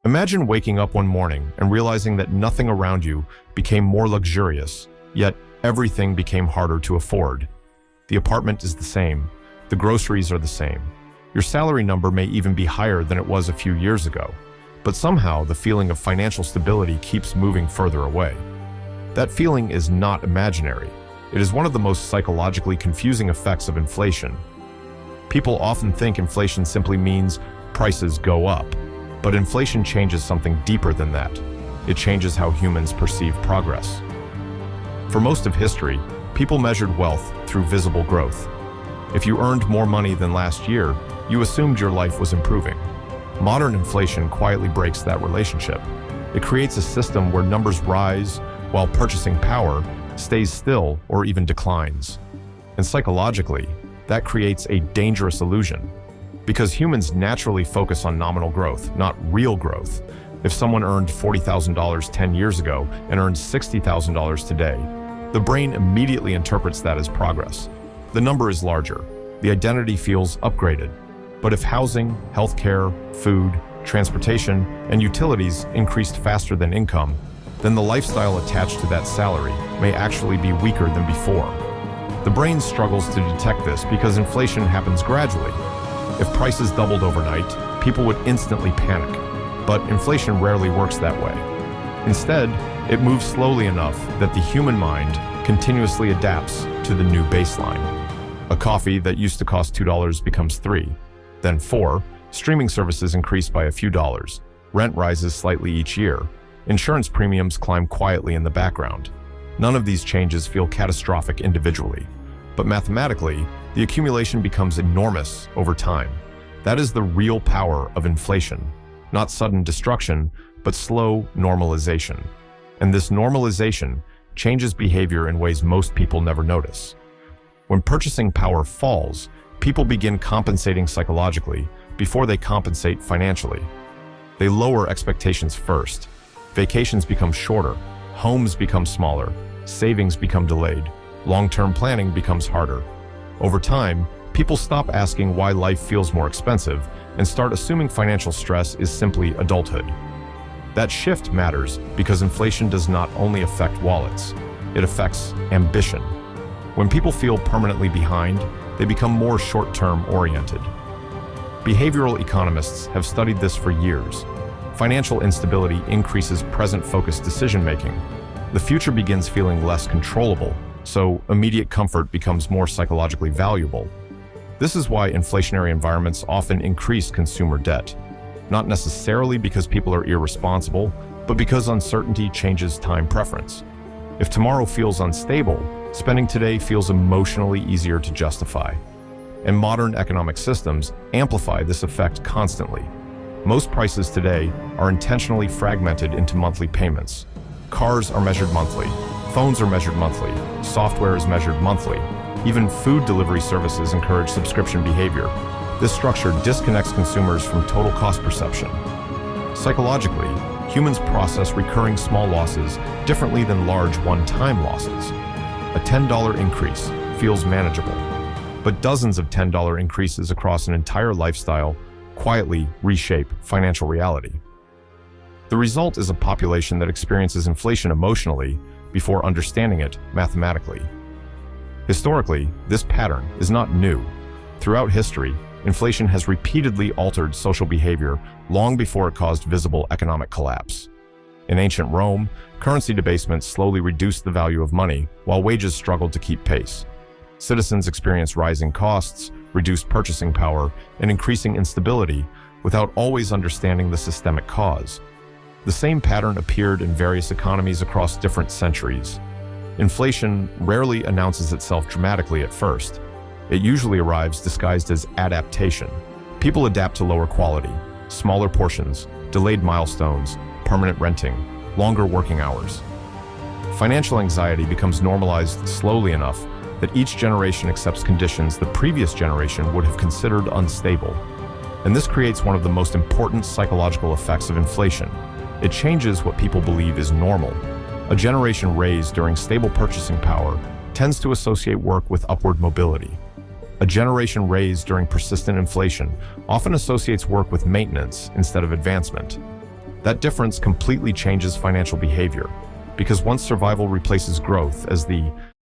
Imagine waking up one morning and realizing that nothing around you became more luxurious, yet everything became harder to afford. The apartment is the same. The groceries are the same. Your salary number may even be higher than it was a few years ago, but somehow the feeling of financial stability keeps moving further away. That feeling is not imaginary. It is one of the most psychologically confusing effects of inflation. People often think inflation simply means prices go up, but inflation changes something deeper than that. It changes how humans perceive progress. For most of history, people measured wealth through visible growth. If you earned more money than last year, you assumed your life was improving. Modern inflation quietly breaks that relationship. It creates a system where numbers rise while purchasing power stays still or even declines. And psychologically, that creates a dangerous illusion, because humans naturally focus on nominal growth, not real growth. If someone earned $40,000 10 years ago and earns $60,000 today, the brain immediately interprets that as progress. The number is larger. The identity feels upgraded. But if housing, healthcare, food, transportation, and utilities increased faster than income, then the lifestyle attached to that salary may actually be weaker than before. The brain struggles to detect this because inflation happens gradually. If prices doubled overnight, people would instantly panic. But inflation rarely works that way. Instead, it moves slowly enough that the human mind continuously adapts to the new baseline. A coffee that used to cost $2 becomes $3, then $4. Streaming services increase by a few dollars. Rent rises slightly each year. Insurance premiums climb quietly in the background. None of these changes feel catastrophic individually, but mathematically, the accumulation becomes enormous over time. That is the real power of inflation. Not sudden destruction, but slow normalization. And this normalization changes behavior in ways most people never notice. When purchasing power falls, people begin compensating psychologically before they compensate financially. They lower expectations first. Vacations become shorter, homes become smaller, savings become delayed, long-term planning becomes harder. Over time, people stop asking why life feels more expensive and start assuming financial stress is simply adulthood. That shift matters because inflation does not only affect wallets, it affects ambition. When people feel permanently behind, they become more short-term oriented. Behavioral economists have studied this for years. Financial instability increases present-focused decision-making. The future begins feeling less controllable, so immediate comfort becomes more psychologically valuable. This is why inflationary environments often increase consumer debt. Not necessarily because people are irresponsible, but because uncertainty changes time preference. If tomorrow feels unstable, spending today feels emotionally easier to justify. And modern economic systems amplify this effect constantly. Most prices today are intentionally fragmented into monthly payments. Cars are measured monthly, phones are measured monthly, software is measured monthly. Even food delivery services encourage subscription behavior. This structure disconnects consumers from total cost perception. Psychologically, humans process recurring small losses differently than large one-time losses. A $10 increase feels manageable, but dozens of $10 increases across an entire lifestyle quietly reshape financial reality. The result is a population that experiences inflation emotionally before understanding it mathematically. Historically, this pattern is not new. Throughout history, inflation has repeatedly altered social behavior long before it caused visible economic collapse. In ancient Rome, currency debasement slowly reduced the value of money while wages struggled to keep pace. Citizens experienced rising costs, reduced purchasing power, and increasing instability without always understanding the systemic cause. The same pattern appeared in various economies across different centuries. Inflation rarely announces itself dramatically at first. It usually arrives disguised as adaptation. People adapt to lower quality, smaller portions, delayed milestones, permanent renting, longer working hours. Financial anxiety becomes normalized slowly enough that each generation accepts conditions the previous generation would have considered unstable. And this creates one of the most important psychological effects of inflation. It changes what people believe is normal. A generation raised during stable purchasing power tends to associate work with upward mobility. A generation raised during persistent inflation often associates work with maintenance instead of advancement. That difference completely changes financial behavior, because once survival replaces growth as the